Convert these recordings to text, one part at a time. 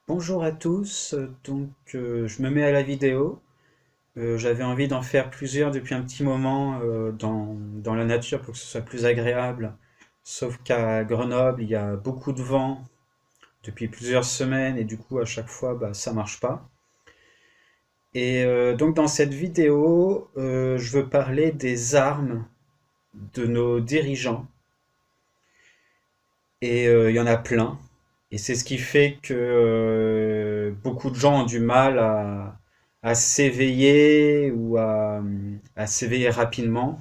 Bonjour à tous, je me mets à la vidéo. J'avais envie d'en faire plusieurs depuis un petit moment dans la nature pour que ce soit plus agréable. Sauf qu'à Grenoble, il y a beaucoup de vent depuis plusieurs semaines et du coup à chaque fois ça marche pas. Donc dans cette vidéo, je veux parler des armes de nos dirigeants il y en a plein. Et c'est ce qui fait que beaucoup de gens ont du mal à s'éveiller à s'éveiller rapidement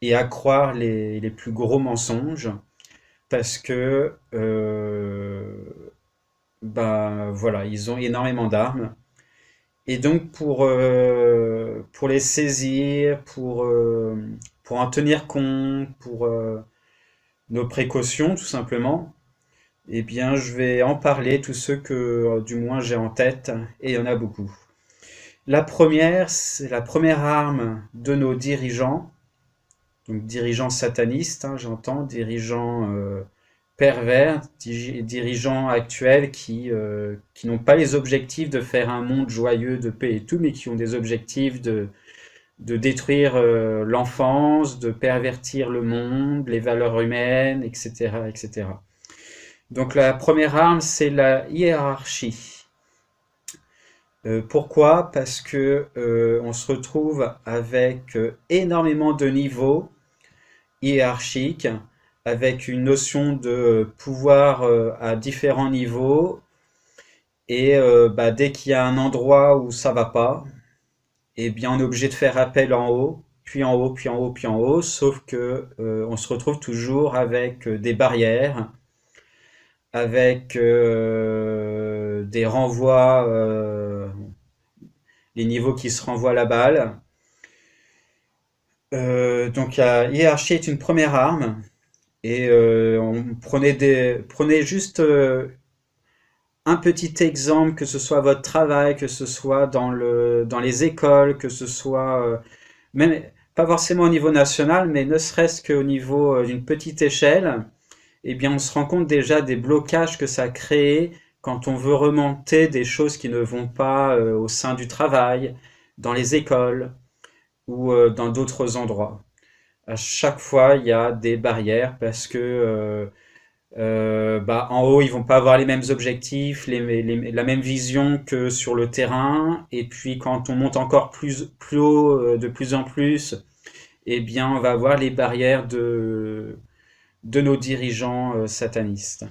et à croire les plus gros mensonges parce que voilà, ils ont énormément d'armes. Et donc pour les saisir, pour en tenir compte, pour nos précautions tout simplement, eh bien, je vais en parler, tous ceux que, du moins, j'ai en tête, et il y en a beaucoup. La première, c'est la première arme de nos dirigeants, donc dirigeants satanistes, hein, j'entends, dirigeants pervers, dirigeants actuels qui n'ont pas les objectifs de faire un monde joyeux, de paix et tout, mais qui ont des objectifs de détruire l'enfance, de pervertir le monde, les valeurs humaines, etc., etc. Donc la première arme, c'est la hiérarchie. Pourquoi? Parce que on se retrouve avec énormément de niveaux hiérarchiques, avec une notion de pouvoir à différents niveaux, et dès qu'il y a un endroit où ça va pas, eh bien on est obligé de faire appel en haut, puis en haut, puis en haut, puis en haut, sauf que on se retrouve toujours avec des barrières avec des renvois, les niveaux qui se renvoient la balle. Donc la hiérarchie est une première arme et prenez juste un petit exemple, que ce soit votre travail, que ce soit dans les écoles, que ce soit même pas forcément au niveau national, mais ne serait-ce qu'au niveau d'une petite échelle. Eh bien, on se rend compte déjà des blocages que ça crée quand on veut remonter des choses qui ne vont pas au sein du travail, dans les écoles ou dans d'autres endroits. À chaque fois, il y a des barrières parce que en haut, ils vont pas avoir les mêmes objectifs, la même vision que sur le terrain. Et puis, quand on monte encore plus haut, de plus en plus, eh bien, on va avoir les barrières de nos dirigeants satanistes,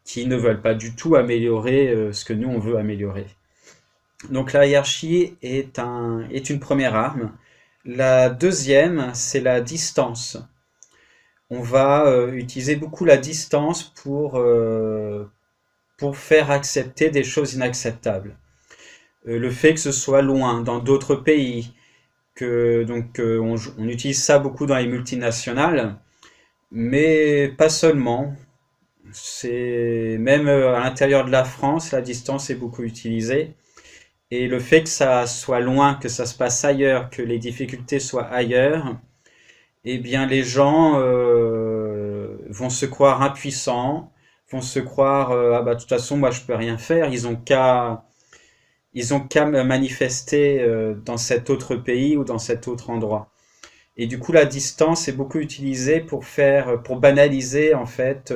qui ne veulent pas du tout améliorer ce que nous on veut améliorer. Donc la hiérarchie est une première arme. La deuxième, c'est la distance. On va utiliser beaucoup la distance pour faire accepter des choses inacceptables. Le fait que ce soit loin, dans d'autres pays, on utilise ça beaucoup dans les multinationales, mais pas seulement. C'est même à l'intérieur de la France, la distance est beaucoup utilisée. Et le fait que ça soit loin, que ça se passe ailleurs, que les difficultés soient ailleurs, eh bien les gens vont se croire impuissants, vont se croire ah bah de toute façon moi je peux rien faire, ils ont qu'à me manifester dans cet autre pays ou dans cet autre endroit. Et du coup la distance est beaucoup utilisée pour banaliser en fait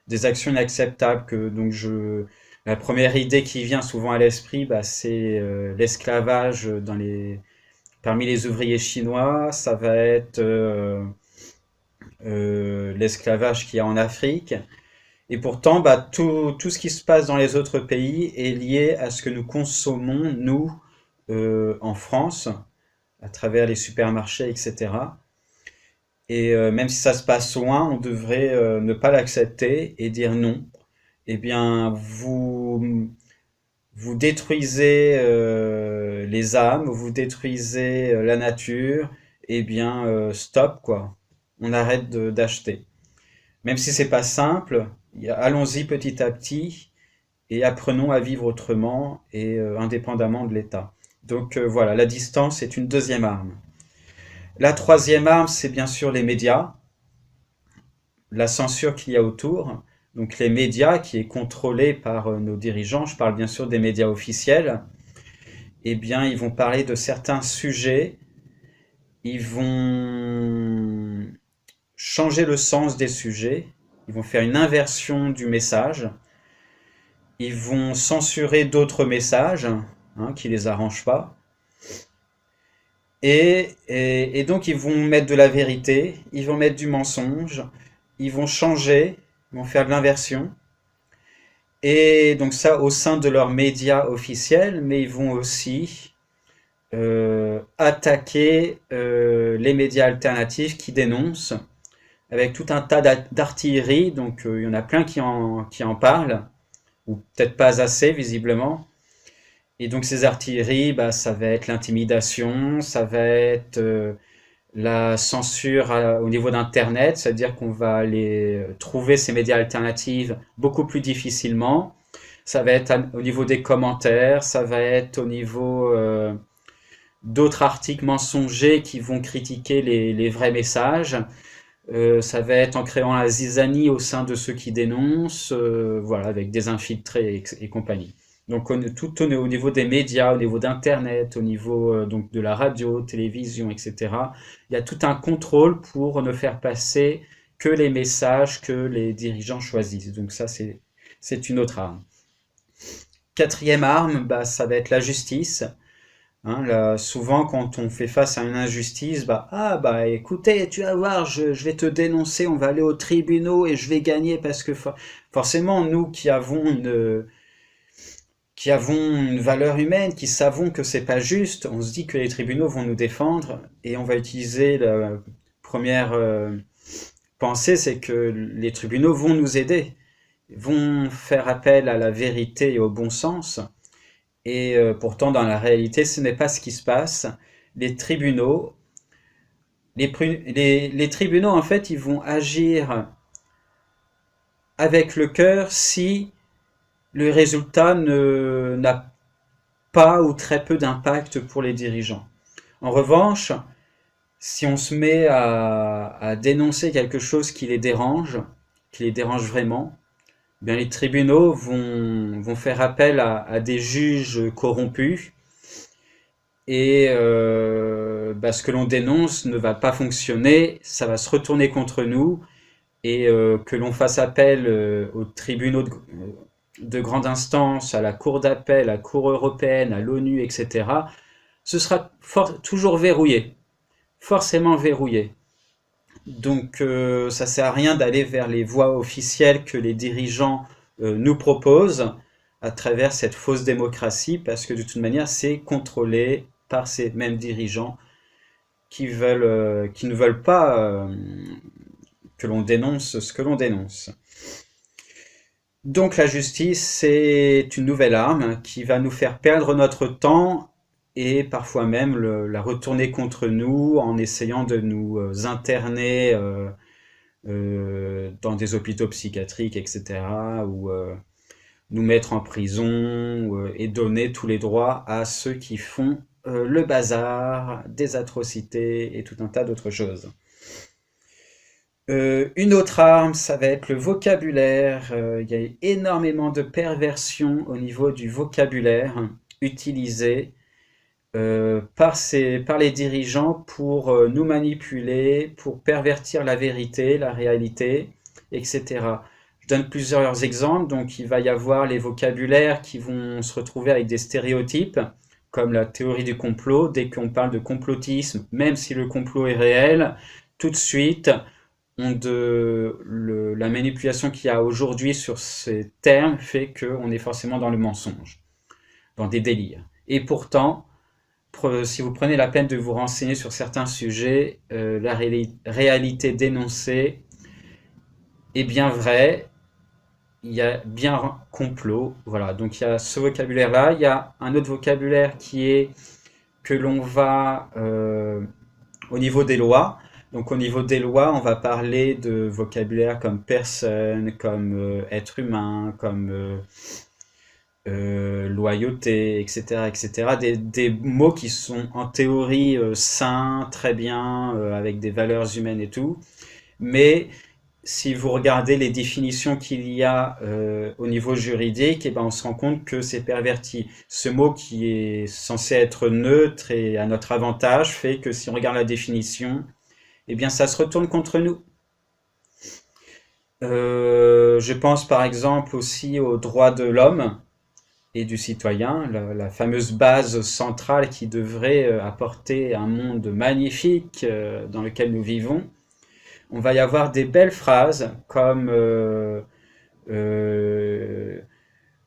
des actions inacceptables la première idée qui vient souvent à l'esprit, c'est l'esclavage parmi les ouvriers chinois. Ça va être l'esclavage qu'il y a en Afrique. Et pourtant, tout ce qui se passe dans les autres pays est lié à ce que nous consommons, nous, en France, à travers les supermarchés, etc. Et même si ça se passe loin, on devrait ne pas l'accepter et dire non. Eh bien, vous détruisez les âmes, vous détruisez la nature, eh bien, stop, quoi. On arrête d'acheter. Même si c'est pas simple, allons-y petit à petit et apprenons à vivre autrement et indépendamment de l'État. Donc voilà, la distance est une deuxième arme. La troisième arme, c'est bien sûr les médias, la censure qu'il y a autour. donc les médias, qui est contrôlé par nos dirigeants, je parle bien sûr des médias officiels, eh bien, ils vont parler de certains sujets, ils vont changer le sens des sujets, ils vont faire une inversion du message, ils vont censurer d'autres messages qui les arrangent pas, et donc ils vont mettre de la vérité, ils vont mettre du mensonge, ils vont changer, ils vont faire de l'inversion. Et donc ça au sein de leurs médias officiels, mais ils vont aussi attaquer les médias alternatifs qui dénoncent avec tout un tas d'artillerie. Donc il y en a plein qui en parlent, ou peut-être pas assez visiblement. Et donc ces artilleries, bah, ça va être l'intimidation, ça va être la censure au niveau d'Internet, c'est-à-dire qu'on va aller trouver ces médias alternatifs beaucoup plus difficilement. Ça va être au niveau des commentaires, ça va être au niveau d'autres articles mensongers qui vont critiquer les vrais messages. Ça va être en créant la zizanie au sein de ceux qui dénoncent, voilà, avec des infiltrés et compagnie. Donc tout au niveau des médias, au niveau d'Internet, au niveau donc de la radio, télévision, etc. Il y a tout un contrôle pour ne faire passer que les messages que les dirigeants choisissent. Donc ça, c'est une autre arme. Quatrième arme, bah, ça va être la justice. Là, souvent, quand on fait face à une injustice, bah écoutez, tu vas voir, je vais te dénoncer, on va aller aux tribunaux et je vais gagner parce que forcément, nous qui avons une valeur humaine, qui savons que c'est pas juste, on se dit que les tribunaux vont nous défendre et on va utiliser la première pensée, c'est que les tribunaux vont nous aider, vont faire appel à la vérité et au bon sens. Et pourtant, dans la réalité, ce n'est pas ce qui se passe. Les tribunaux, les tribunaux, en fait, ils vont agir avec le cœur si le résultat n'a pas ou très peu d'impact pour les dirigeants. En revanche, si on se met à dénoncer quelque chose qui les dérange vraiment, eh bien les tribunaux vont faire appel à des juges corrompus et ce que l'on dénonce ne va pas fonctionner, ça va se retourner contre nous et que l'on fasse appel aux tribunaux de grande instance, à la Cour d'appel, à la Cour européenne, à l'ONU, etc., ce sera toujours verrouillé, forcément verrouillé. Donc ça sert à rien d'aller vers les voies officielles que les dirigeants nous proposent à travers cette fausse démocratie, parce que de toute manière c'est contrôlé par ces mêmes dirigeants qui ne veulent pas que l'on dénonce ce que l'on dénonce. Donc la justice, c'est une nouvelle arme qui va nous faire perdre notre temps et parfois même la retourner contre nous en essayant de nous interner dans des hôpitaux psychiatriques, etc., ou nous mettre en prison et donner tous les droits à ceux qui font le bazar, des atrocités et tout un tas d'autres choses. Une autre arme, ça va être le vocabulaire. Il y a énormément de perversions au niveau du vocabulaire utilisé par les dirigeants pour nous manipuler, pour pervertir la vérité, la réalité, etc. Je donne plusieurs exemples. Donc il va y avoir les vocabulaires qui vont se retrouver avec des stéréotypes, comme la théorie du complot. Dès qu'on parle de complotisme, même si le complot est réel, tout de suite, la manipulation qu'il y a aujourd'hui sur ces termes fait qu'on est forcément dans le mensonge, dans des délires. Et pourtant, si vous prenez la peine de vous renseigner sur certains sujets, la réalité dénoncée est bien vraie, il y a bien un complot, voilà. Donc il y a ce vocabulaire-là, il y a un autre vocabulaire qui est que l'on va au niveau des lois. Donc au niveau des lois, on va parler de vocabulaire comme personne, comme être humain, comme loyauté, etc., etc. Des mots qui sont en théorie sains, très bien, avec des valeurs humaines et tout, mais si vous regardez les définitions qu'il y a au niveau juridique, eh ben, on se rend compte que c'est perverti. Ce mot qui est censé être neutre et à notre avantage fait que si on regarde la définition, eh bien, ça se retourne contre nous. Je pense par exemple aussi aux droits de l'homme et du citoyen, la fameuse base centrale qui devrait apporter un monde magnifique dans lequel nous vivons. On va y avoir des belles phrases comme euh,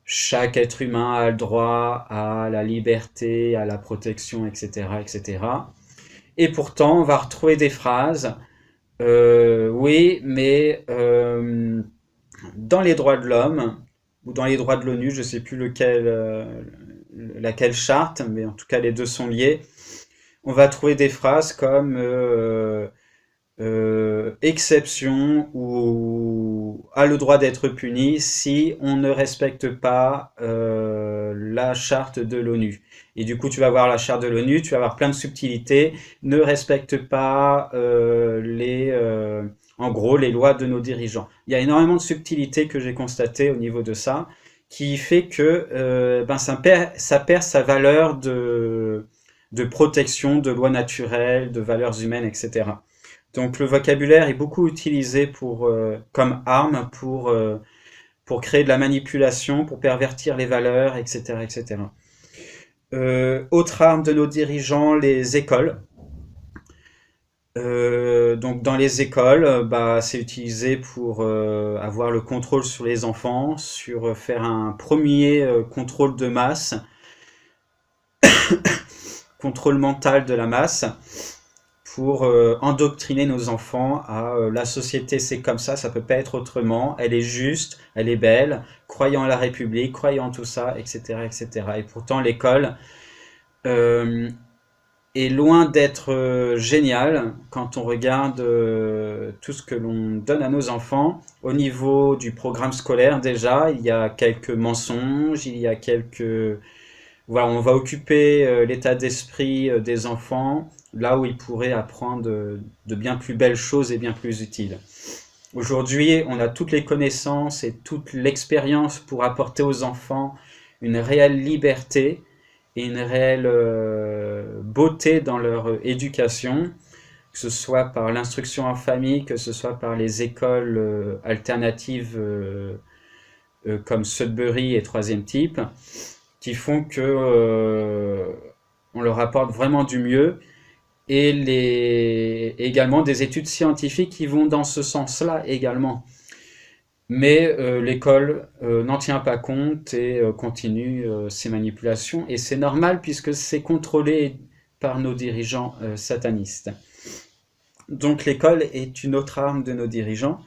chaque être humain a le droit à la liberté, à la protection, etc., etc. Et pourtant, on va retrouver des phrases, oui, mais dans les droits de l'homme ou dans les droits de l'ONU, je ne sais plus laquelle charte, mais en tout cas les deux sont liés. On va trouver des phrases comme exception ou a le droit d'être puni si on ne respecte pas la charte de l'ONU. Et du coup, tu vas voir la charte de l'ONU, tu vas avoir plein de subtilités, ne respecte pas en gros, les lois de nos dirigeants. Il y a énormément de subtilités que j'ai constatées au niveau de ça, qui fait que ça perd sa valeur de protection, de lois naturelles, de valeurs humaines, etc. Donc le vocabulaire est beaucoup utilisé comme arme pour créer de la manipulation, pour pervertir les valeurs, etc., etc. Autre arme de nos dirigeants, les écoles. Donc dans les écoles, c'est utilisé pour avoir le contrôle sur les enfants, sur faire un premier contrôle de masse, contrôle mental de la masse, pour endoctriner nos enfants à la société c'est comme ça peut pas être autrement, elle est juste, elle est belle, croyant en la République, croyant en tout ça, etc., etc. Et pourtant l'école est loin d'être géniale quand on regarde tout ce que l'on donne à nos enfants. Au niveau du programme scolaire déjà, il y a quelques mensonges, il y a quelques... Voilà, on va occuper l'état d'esprit des enfants là où ils pourraient apprendre de bien plus belles choses et bien plus utiles. Aujourd'hui, on a toutes les connaissances et toute l'expérience pour apporter aux enfants une réelle liberté et une réelle beauté dans leur éducation, que ce soit par l'instruction en famille, que ce soit par les écoles alternatives comme Sudbury et Troisième Type, qui font que on leur apporte vraiment du mieux, et également des études scientifiques qui vont dans ce sens-là également. Mais l'école n'en tient pas compte et continue ces manipulations, et c'est normal puisque c'est contrôlé par nos dirigeants satanistes. Donc l'école est une autre arme de nos dirigeants.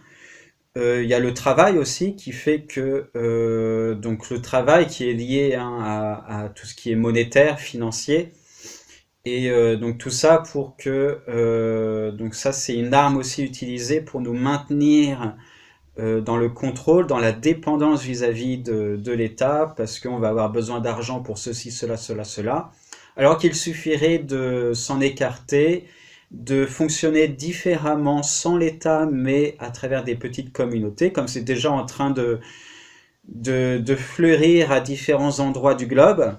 Il y a le travail aussi qui fait que donc le travail qui est lié à tout ce qui est monétaire, financier, et donc tout ça pour que donc ça c'est une arme aussi utilisée pour nous maintenir dans le contrôle, dans la dépendance vis-à-vis de l'État, parce qu'on va avoir besoin d'argent pour ceci, cela, cela, cela, alors qu'il suffirait de s'en écarter, de fonctionner différemment sans l'État, mais à travers des petites communautés, comme c'est déjà en train de fleurir à différents endroits du globe,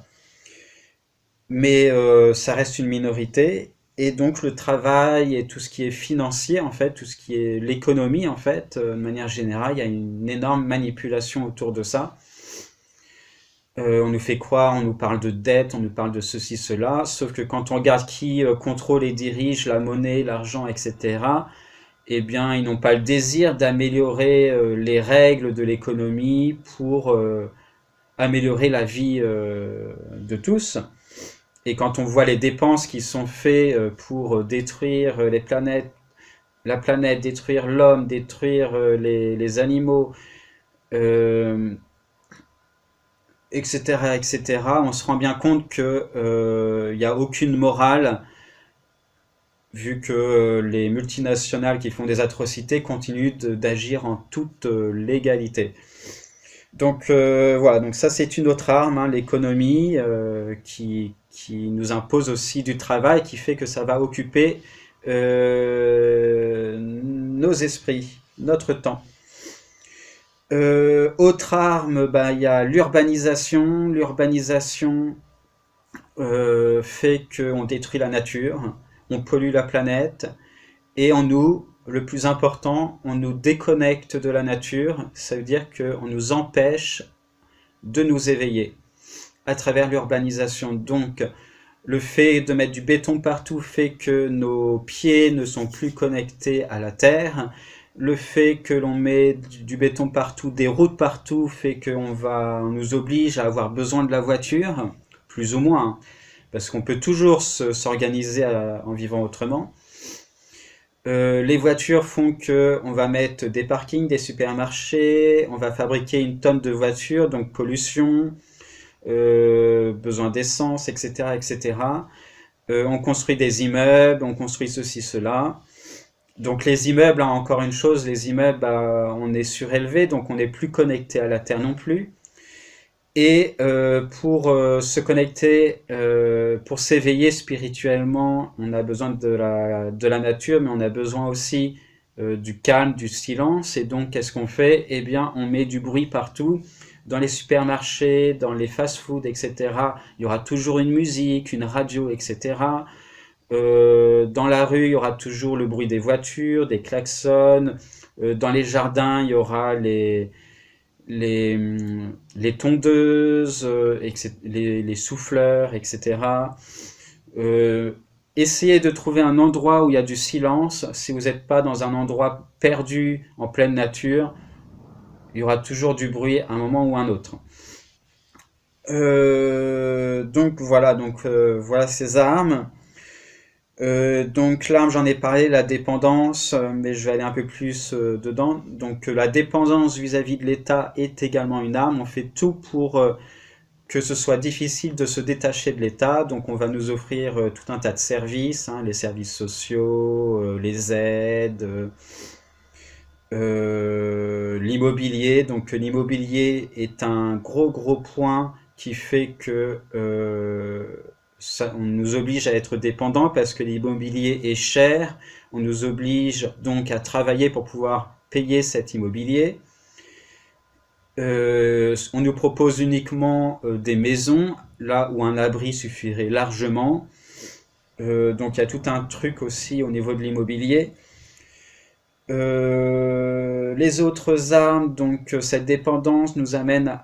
mais ça reste une minorité. Et donc le travail et tout ce qui est financier, en fait, tout ce qui est l'économie, en fait, de manière générale, il y a une énorme manipulation autour de ça. On nous fait croire, on nous parle de dette, on nous parle de ceci, cela, sauf que quand on regarde qui contrôle et dirige la monnaie, l'argent, etc., eh bien, ils n'ont pas le désir d'améliorer les règles de l'économie pour améliorer la vie de tous. Et quand on voit les dépenses qui sont faites pour détruire la planète, détruire l'homme, détruire les animaux, etc., etc., on se rend bien compte qu'il n'y a aucune morale, vu que les multinationales qui font des atrocités continuent d'agir en toute légalité. Donc voilà, donc ça c'est une autre arme, hein, l'économie, qui nous impose aussi du travail, qui fait que ça va occuper nos esprits. notre temps. Autre arme, bah, il y a l'urbanisation. L'urbanisation fait qu'on détruit la nature, on pollue la planète, et en nous, le plus important, on nous déconnecte de la nature, ça veut dire qu'on nous empêche de nous éveiller à travers l'urbanisation. Donc, le fait de mettre du béton partout fait que nos pieds ne sont plus connectés à la terre. Le fait que l'on met du béton partout, des routes partout, fait on nous oblige à avoir besoin de la voiture, plus ou moins, hein, parce qu'on peut toujours s'organiser en vivant autrement. Les voitures font que on va mettre des parkings, des supermarchés, on va fabriquer une tonne de voitures, donc pollution, besoin d'essence, etc., etc. On construit des immeubles, on construit ceci, cela. Donc les immeubles, hein, encore une chose, les immeubles, bah, on est surélevé, donc on n'est plus connecté à la Terre non plus. Et pour se connecter, pour s'éveiller spirituellement, on a besoin de la nature, mais on a besoin aussi du calme, du silence. Et donc, qu'est-ce qu'on fait? Eh bien, on met du bruit partout. Dans les supermarchés, dans les fast-foods, etc., il y aura toujours une musique, une radio, etc. Dans la rue, il y aura toujours le bruit des voitures, des klaxons. Dans les jardins, il y aura les, les tondeuses, les souffleurs, etc. Essayez de trouver un endroit où il y a du silence. Si vous n'êtes pas dans un endroit perdu en pleine nature, il y aura toujours du bruit à un moment ou à un autre. Voilà ces armes. Donc l'arme, j'en ai parlé, la dépendance, mais je vais aller un peu plus dedans. Donc la dépendance vis-à-vis de l'État est également une arme. On fait tout pour que ce soit difficile de se détacher de l'État. Donc on va nous offrir tout un tas de services, hein, les services sociaux, les aides, l'immobilier. Donc l'immobilier est un gros point qui fait que on nous oblige à être dépendant parce que l'immobilier est cher. On nous oblige donc à travailler pour pouvoir payer cet immobilier. On nous propose uniquement des maisons, là où un abri suffirait largement. Donc il y a tout un truc aussi au niveau de l'immobilier. Les autres armes, donc cette dépendance nous amène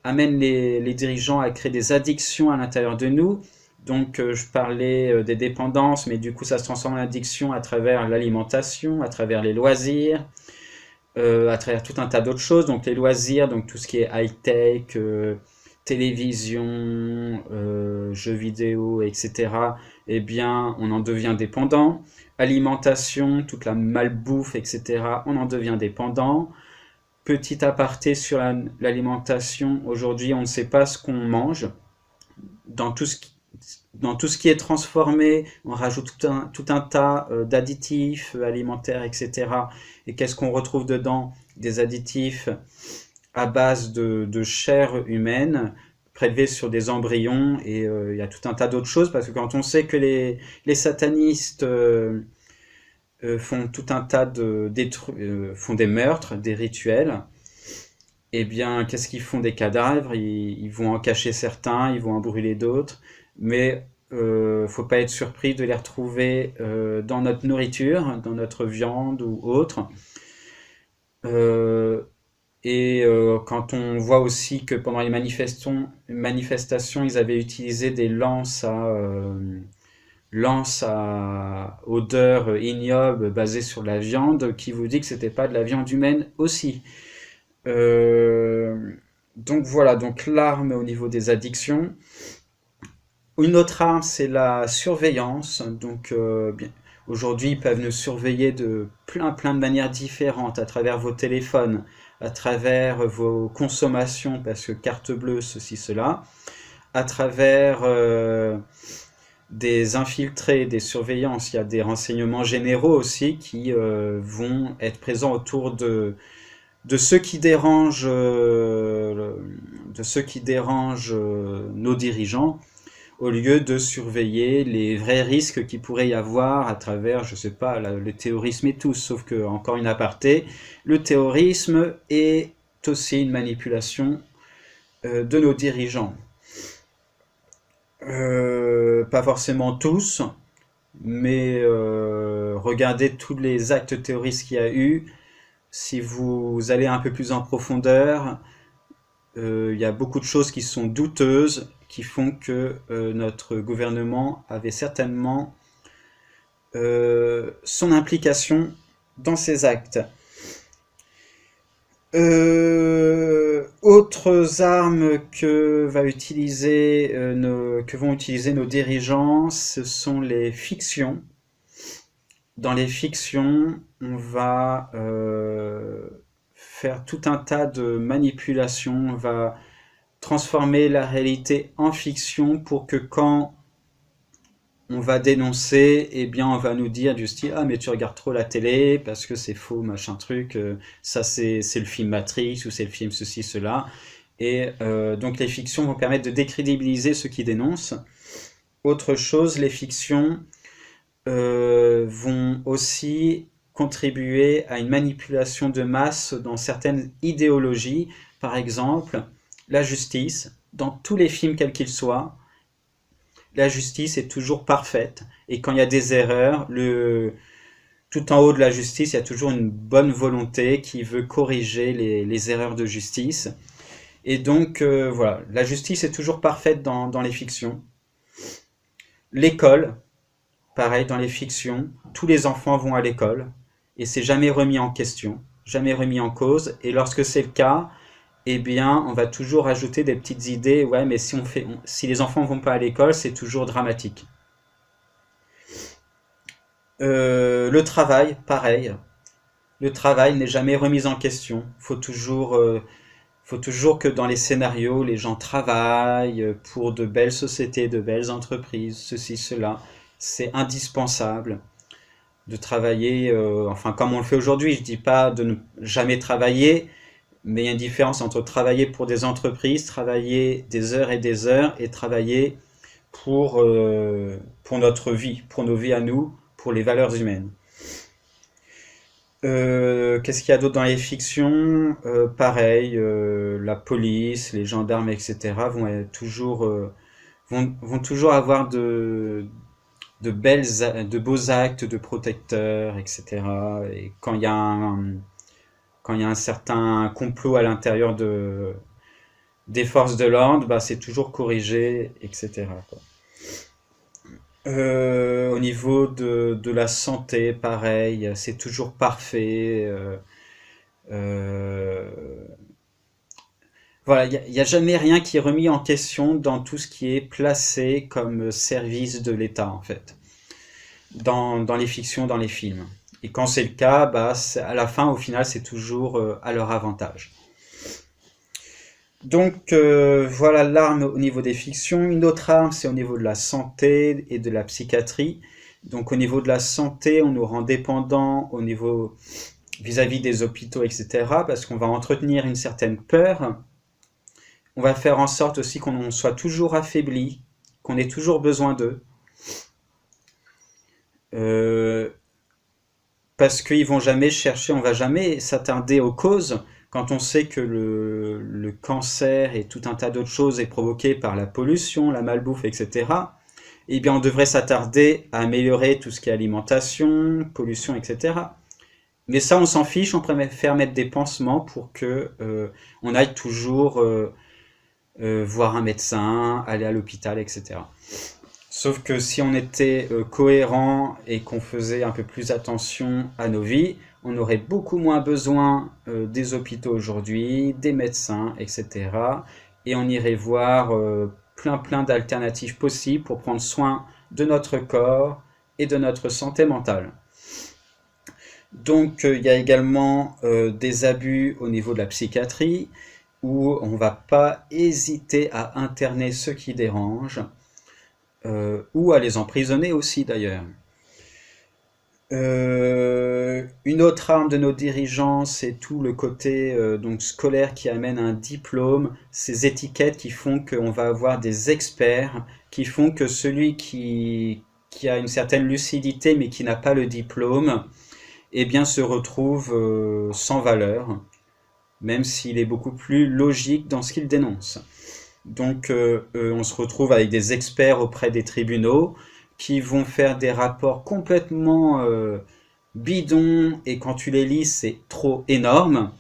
amène les dirigeants à créer des addictions à l'intérieur de nous. Donc je parlais des dépendances, mais du coup ça se transforme en addiction à travers l'alimentation, à travers les loisirs, à travers tout un tas d'autres choses. Donc les loisirs, donc tout ce qui est high-tech, télévision, jeux vidéo, etc. Eh bien, on en devient dépendant. Alimentation, toute la malbouffe, etc. On en devient dépendant. Petit aparté sur l'alimentation, aujourd'hui, on ne sait pas ce qu'on mange. Dans tout ce qui est transformé, on rajoute tout un tas d'additifs alimentaires, etc. Et qu'est-ce qu'on retrouve dedans? Des additifs à base de chair humaine, prélevés sur des embryons, et il y a tout un tas d'autres choses, parce que quand on sait que les satanistes font tout un tas font des meurtres, des rituels, eh bien, qu'est-ce qu'ils font des cadavres? Ils vont en cacher certains, ils vont en brûler d'autres, mais faut pas être surpris de les retrouver dans notre nourriture, dans notre viande ou autre. Quand on voit aussi que pendant les manifestations, ils avaient utilisé des lances à odeur ignoble basées sur la viande, qui vous dit que c'était pas de la viande humaine aussi. Donc voilà, donc l'arme au niveau des addictions. Une autre arme, c'est la surveillance. Donc aujourd'hui, ils peuvent nous surveiller de plein de manières différentes, à travers vos téléphones, à travers vos consommations, parce que carte bleue, ceci, cela, à travers des infiltrés, des surveillances. Il y a des renseignements généraux aussi qui vont être présents autour de ceux qui dérangent, nos dirigeants. au lieu de surveiller les vrais risques qu'il pourrait y avoir à travers, je sais pas, le terrorisme et tout. Sauf que, encore une aparté, le terrorisme est aussi une manipulation de nos dirigeants. Pas forcément tous, mais regardez tous les actes terroristes qu'il y a eu. Si vous allez un peu plus en profondeur, il y a beaucoup de choses qui sont douteuses, qui font que notre gouvernement avait certainement son implication dans ces actes. Autres armes que vont utiliser nos dirigeants, ce sont les fictions. Dans les fictions, on va faire tout un tas de manipulations, on va transformer la réalité en fiction pour que quand on va dénoncer, eh bien on va nous dire du style ah mais tu regardes trop la télé parce que c'est faux machin truc, ça c'est le film Matrix ou c'est le film ceci cela, et donc les fictions vont permettre de décrédibiliser ceux qui dénoncent. Autre chose, les fictions vont aussi contribuer à une manipulation de masse dans certaines idéologies. Par exemple, la justice, dans tous les films quels qu'ils soient, la justice est toujours parfaite. Et quand il y a des erreurs, tout en haut de la justice, il y a toujours une bonne volonté qui veut corriger les erreurs de justice. Et donc, voilà, la justice est toujours parfaite dans les fictions. L'école, pareil, dans les fictions, tous les enfants vont à l'école et c'est jamais remis en question, jamais remis en cause. Et lorsque c'est le cas, eh bien, on va toujours ajouter des petites idées. Ouais, mais si les enfants vont pas à l'école, c'est toujours dramatique. Le travail, pareil. Le travail n'est jamais remis en question. Faut toujours que dans les scénarios, les gens travaillent pour de belles sociétés, de belles entreprises, ceci, cela. C'est indispensable de travailler, enfin comme on le fait aujourd'hui. Je dis pas de ne jamais travailler, mais il y a une différence entre travailler pour des entreprises, travailler des heures et des heures, et travailler pour notre vie, pour nos vies à nous, pour les valeurs humaines. Qu'est-ce qu'il y a d'autre dans les fictions? Pareil, la police, les gendarmes, etc. vont toujours avoir de beaux actes de protecteurs, etc. Et quand il y a un certain complot à l'intérieur des forces de l'ordre, bah, c'est toujours corrigé, etc., quoi. Au niveau de la santé, pareil, c'est toujours parfait. Euh, voilà, il y a jamais rien qui est remis en question dans tout ce qui est placé comme service de l'État, en fait, dans les fictions, dans les films. Et quand c'est le cas, bah, à la fin, au final, c'est toujours à leur avantage. Donc voilà l'arme au niveau des fictions. Une autre arme, c'est au niveau de la santé et de la psychiatrie. Donc au niveau de la santé, on nous rend dépendants au niveau vis-à-vis des hôpitaux, etc. Parce qu'on va entretenir une certaine peur. On va faire en sorte aussi qu'on soit toujours affaibli, qu'on ait toujours besoin d'eux. Parce qu'ils vont jamais chercher, on va jamais s'attarder aux causes. Quand on sait que le cancer et tout un tas d'autres choses est provoqué par la pollution, la malbouffe, etc., eh bien on devrait s'attarder à améliorer tout ce qui est alimentation, pollution, etc. Mais ça, on s'en fiche, on préfère mettre des pansements pour que on aille toujours voir un médecin, aller à l'hôpital, etc. Sauf que si on était cohérent et qu'on faisait un peu plus attention à nos vies, on aurait beaucoup moins besoin des hôpitaux aujourd'hui, des médecins, etc. Et on irait voir plein d'alternatives possibles pour prendre soin de notre corps et de notre santé mentale. Donc il y a également des abus au niveau de la psychiatrie, où on ne va pas hésiter à interner ceux qui dérangent, ou à les emprisonner aussi d'ailleurs. Une autre arme de nos dirigeants, c'est tout le côté donc scolaire qui amène un diplôme, ces étiquettes qui font qu'on va avoir des experts, qui font que celui qui a une certaine lucidité mais qui n'a pas le diplôme, eh bien se retrouve sans valeur, même s'il est beaucoup plus logique dans ce qu'il dénonce. Donc on se retrouve avec des experts auprès des tribunaux qui vont faire des rapports complètement bidons et quand tu les lis c'est trop énorme.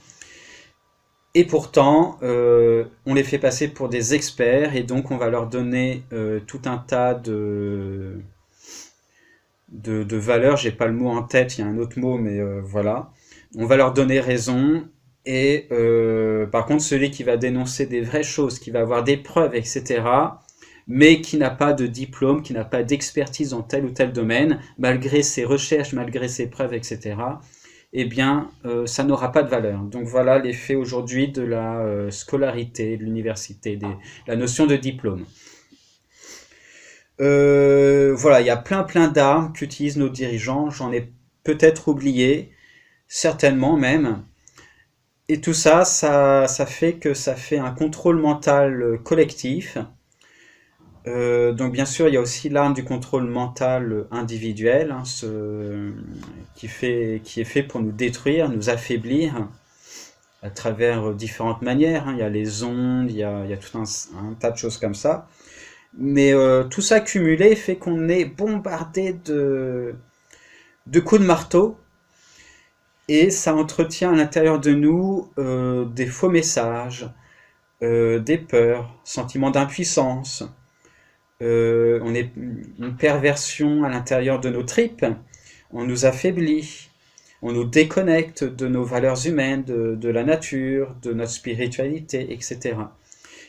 Et pourtant on les fait passer pour des experts et donc on va leur donner tout un tas de valeurs. J'ai pas le mot en tête, il y a un autre mot mais voilà. On va leur donner raison. Et par contre, celui qui va dénoncer des vraies choses, qui va avoir des preuves, etc., mais qui n'a pas de diplôme, qui n'a pas d'expertise dans tel ou tel domaine, malgré ses recherches, malgré ses preuves, etc., eh bien, ça n'aura pas de valeur. Donc voilà l'effet aujourd'hui de la scolarité, de l'université, la notion de diplôme. Voilà, il y a plein d'armes qu'utilisent nos dirigeants. J'en ai peut-être oublié, certainement même. Et tout ça, ça fait que ça fait un contrôle mental collectif. Donc bien sûr, il y a aussi l'arme du contrôle mental individuel, hein, qui est fait pour nous détruire, nous affaiblir à travers différentes manières, hein. Il y a les ondes, il y a tout un tas de choses comme ça. Mais tout ça cumulé fait qu'on est bombardé de coups de marteau. Et ça entretient à l'intérieur de nous des faux messages, des peurs, sentiments d'impuissance. On est une perversion à l'intérieur de nos tripes. On nous affaiblit. On nous déconnecte de nos valeurs humaines, de la nature, de notre spiritualité, etc.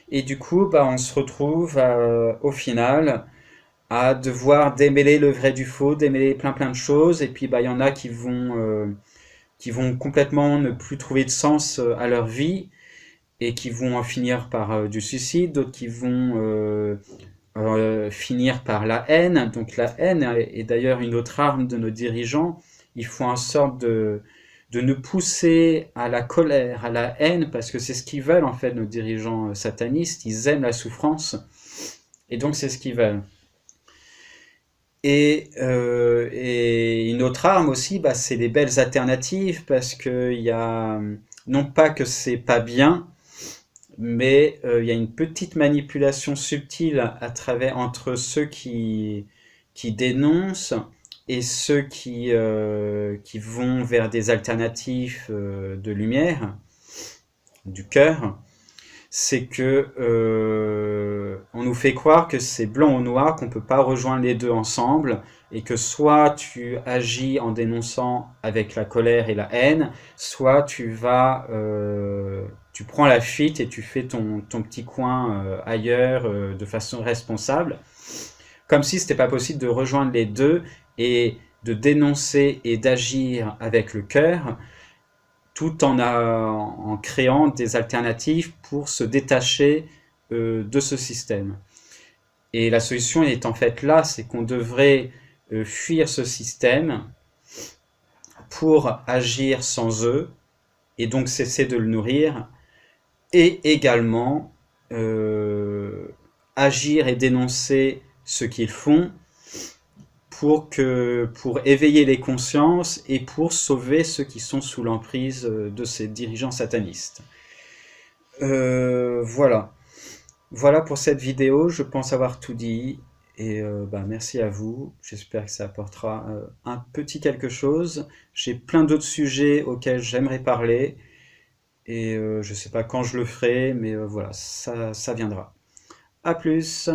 Et du coup, bah, on se retrouve au final à devoir démêler le vrai du faux, démêler plein de choses. Et puis, bah, il y en a qui vont complètement ne plus trouver de sens à leur vie et qui vont en finir par du suicide, d'autres qui vont finir par la haine. Donc la haine est d'ailleurs une autre arme de nos dirigeants. Ils font en sorte de nous pousser à la colère, à la haine, parce que c'est ce qu'ils veulent en fait, nos dirigeants satanistes. Ils aiment la souffrance et donc c'est ce qu'ils veulent. Et une autre arme aussi, bah, c'est les belles alternatives, parce que il y a, non pas que c'est pas bien, mais il y a une petite manipulation subtile à travers entre ceux qui dénoncent et ceux qui vont vers des alternatives de lumière, du cœur. C'est que on nous fait croire que c'est blanc ou noir, qu'on peut pas rejoindre les deux ensemble, et que soit tu agis en dénonçant avec la colère et la haine, soit tu prends la fuite et tu fais ton petit coin ailleurs de façon responsable, comme si c'était pas possible de rejoindre les deux et de dénoncer et d'agir avec le cœur, tout en créant des alternatives pour se détacher de ce système. Et la solution est en fait là, c'est qu'on devrait fuir ce système pour agir sans eux, et donc cesser de le nourrir, et également agir et dénoncer ce qu'ils font pour éveiller les consciences et pour sauver ceux qui sont sous l'emprise de ces dirigeants satanistes. Voilà. Voilà pour cette vidéo, je pense avoir tout dit. Et bah, merci à vous, j'espère que ça apportera un petit quelque chose. J'ai plein d'autres sujets auxquels j'aimerais parler. Et je ne sais pas quand je le ferai, mais voilà, ça viendra. À plus!